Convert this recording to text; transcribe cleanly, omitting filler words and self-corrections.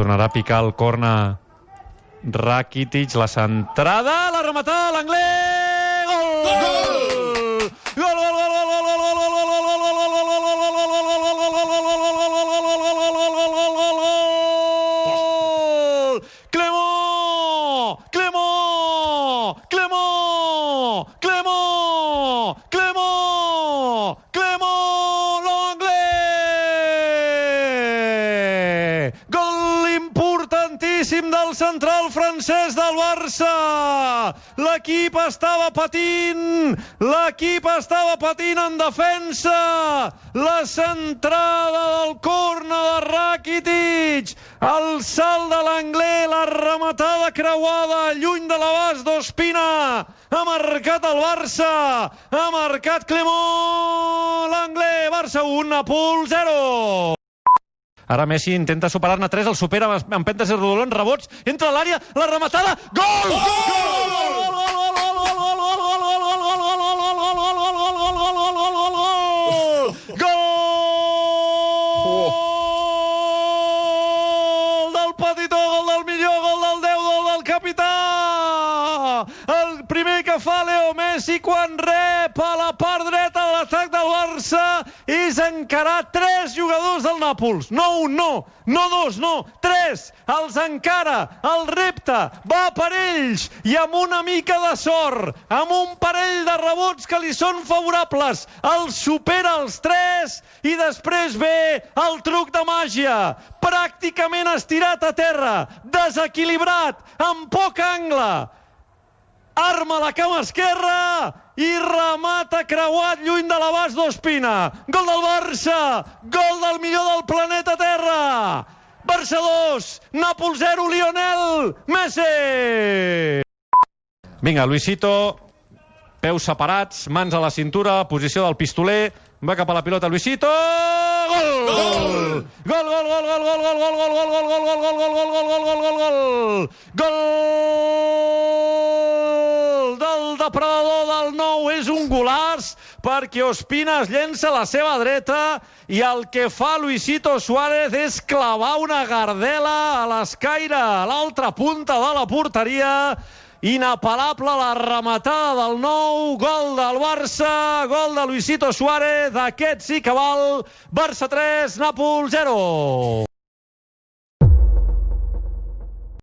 tornarà a picar el corna Rakitic, la centrada, la rematada, l'Anglès, gol! Gol! Gol, gol, gol, gol, gol, gol, gol, gol, gol, gol, del central francès del Barça. L'equip estava patint en defensa. La centrada del corna de Rakitic, el salt de l'Anglès, la rematada creuada lluny de l'abast d'Ospina. Ha marcat el Barça, ha marcat Clément. L'Anglès, Barça 1, Nàpols 0. Ara Messi intenta superar-ne 3, el supera amb empentes i rodolons, rebots, entra a l'àrea, la rematada, gol! Gol del petitó, gol del millor, gol del 10, gol del capità! El primer que fa Leo Messi quan rep a la part dreta de l'atac del Barça és encarar 3 jugadors del Nàpols. No un, no dos, no, 3. Els encara, el repte, va per ells i amb una mica de sort, amb un parell de rebots que li són favorables, els supera els 3 i després ve el truc de màgia. Pràcticament estirat a terra, desequilibrat, amb poc angle. Arma la cama esquerra i remata creuat lluny de l'abast d'Ospina. Gol del Barça, gol del millor del planeta Terra. Barça 2, Nàpols 0, Lionel Messi. Vinga, Luisito, peus separats, mans a la cintura, posició del pistoler, va cap a la pilota Luisito, gol! Gol! Gol, gol, gol, gol, gol, gol, gol, gol, gol, gol, gol, gol, gol, gol, gol, gol, gol, gol, gol, gol del depredador del 9, és un golaç perquè Ospina es llença a la seva dreta i el que fa Luisito Suárez és clavar una gardela a l'escaire a l'altra punta de la porteria. Inapel·lable la rematada del 9, gol del Barça, gol de Luisito Suárez, aquest sí que val. Barça 3, Nàpols 0.